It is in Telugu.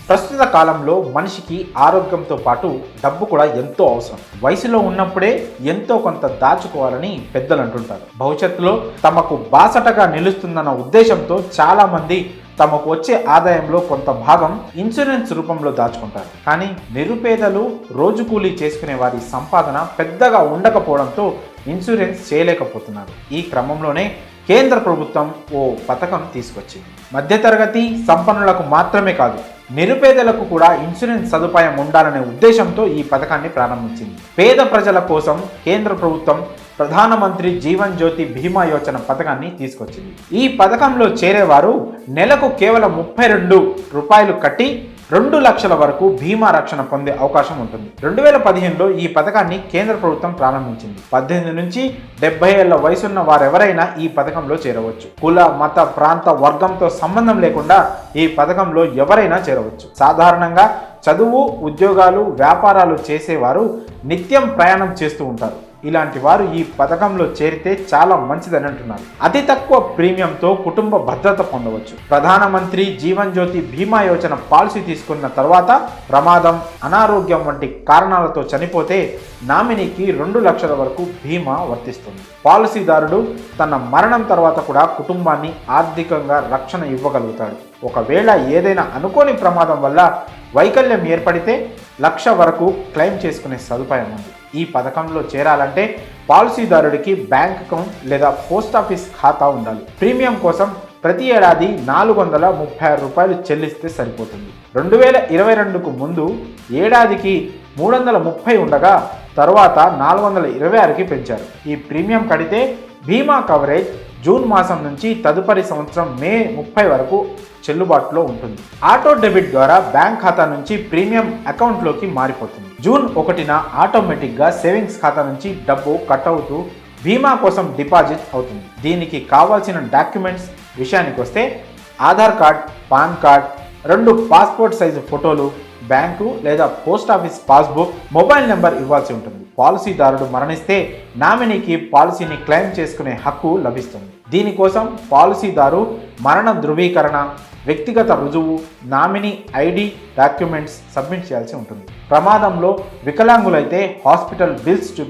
ప్రస్తుత కాలంలో మనిషికి ఆరోగ్యంతో పాటు డబ్బు కూడా ఎంతో అవసరం. వయసులో ఉన్నప్పుడే ఎంతో కొంత దాచుకోవాలని పెద్దలు అంటుంటారు. భవిష్యత్తులో తమకు బాసటగా నిలుస్తుందన్న ఉద్దేశంతో చాలా మంది తమకు వచ్చే ఆదాయంలో కొంత భాగం ఇన్సూరెన్స్ రూపంలో దాచుకుంటారు. కానీ నిరుపేదలు, రోజు కూలీ చేసుకునే వారి సంపాదన పెద్దగా ఉండకపోవడంతో ఇన్సూరెన్స్ చేయలేకపోతున్నారు. ఈ క్రమంలోనే కేంద్ర ప్రభుత్వం ఓ పథకం తీసుకొచ్చింది. మధ్యతరగతి సంపన్నులకు మాత్రమే కాదు, నిరుపేదలకు కూడా ఇన్సూరెన్స్ సదుపాయం ఉండాలనే ఉద్దేశంతో ఈ పథకాన్ని ప్రారంభించింది. పేద ప్రజల కోసం కేంద్ర ప్రభుత్వం ప్రధానమంత్రి జీవన్ జ్యోతి బీమా యోజన పథకాన్ని తీసుకొచ్చింది. ఈ పథకంలో చేరేవారు నెలకు కేవలం 32 రూపాయలు కట్టి 2 లక్షల వరకు బీమా రక్షణ పొందే అవకాశం ఉంటుంది. 2015లో ఈ పథకాన్ని కేంద్ర ప్రభుత్వం ప్రారంభించింది. 18 నుంచి 70 ఏళ్ల వయసున్న వారెవరైనా ఈ పథకంలో చేరవచ్చు. కుల, మత, ప్రాంత, వర్గంతో సంబంధం లేకుండా ఈ పథకంలో ఎవరైనా చేరవచ్చు. సాధారణంగా చదువు, ఉద్యోగాలు, వ్యాపారాలు చేసేవారు నిత్యం ప్రయాణం చేస్తూ ఉంటారు. ఇలాంటి వారు ఈ పథకంలో చేరితే చాలా మంచిదని అంటున్నారు. అతి తక్కువ ప్రీమియంతో కుటుంబ భద్రత పొందవచ్చు. ప్రధానమంత్రి జీవన్ జ్యోతి బీమా యోజన పాలసీ తీసుకున్న తర్వాత ప్రమాదం, అనారోగ్యం వంటి కారణాలతో చనిపోతే నామినీకి 2 లక్షల వరకు బీమా వర్తిస్తుంది. పాలసీదారుడు తన మరణం తర్వాత కూడా కుటుంబాన్ని ఆర్థికంగా రక్షణ ఇవ్వగలుగుతాడు. ఒకవేళ ఏదైనా అనుకోని ప్రమాదం వల్ల వైకల్యం ఏర్పడితే 1 లక్ష వరకు క్లెయిమ్ చేసుకునే సదుపాయం ఉంది. ఈ పథకంలో చేరాలంటే పాలసీదారుడికి బ్యాంక్ అకౌంట్ లేదా పోస్ట్ ఆఫీస్ ఖాతా ఉండాలి. ప్రీమియం కోసం ప్రతి ఏడాది 436 రూపాయలు చెల్లిస్తే సరిపోతుంది. 2022కు ముందు ఏడాదికి 330 ఉండగా తర్వాత 426కి పెంచారు. ఈ ప్రీమియం కడితే బీమా కవరేజ్ జూన్ మాసం నుంచి తదుపరి సంవత్సరం మే 30 వరకు చెల్లుబాటులో ఉంటుంది. ఆటో డెబిట్ ద్వారా బ్యాంక్ ఖాతా నుంచి ప్రీమియం అకౌంట్లోకి మారిపోతుంది. జూన్ 1న ఆటోమేటిక్గా సేవింగ్స్ ఖాతా నుంచి డబ్బు కట్ అవుతూ బీమా కోసం డిపాజిట్ అవుతుంది. దీనికి కావాల్సిన డాక్యుమెంట్స్ విషయానికి వస్తే Aadhaar card, pan card, 2 passport size ఫోటోలు, బ్యాంకు లేదా post office passbook, mobile number ఇవ్వాల్సి ఉంటుంది. పాలసీదారుడు మరణిస్తే నామినీకి పాలసీని క్లెయిమ్ చేసుకునే హక్కు లభిస్తుంది. దీనికోసం పాలసీదారు మరణ ధృవీకరణ, వ్యక్తిగత రుజువు, నామినీ ఐడి డాక్యుమెంట్స్ సబ్మిట్ చేయాల్సి ఉంటుంది. ప్రమాదంలో వికలాంగులైతే హాస్పిటల్ బిల్స్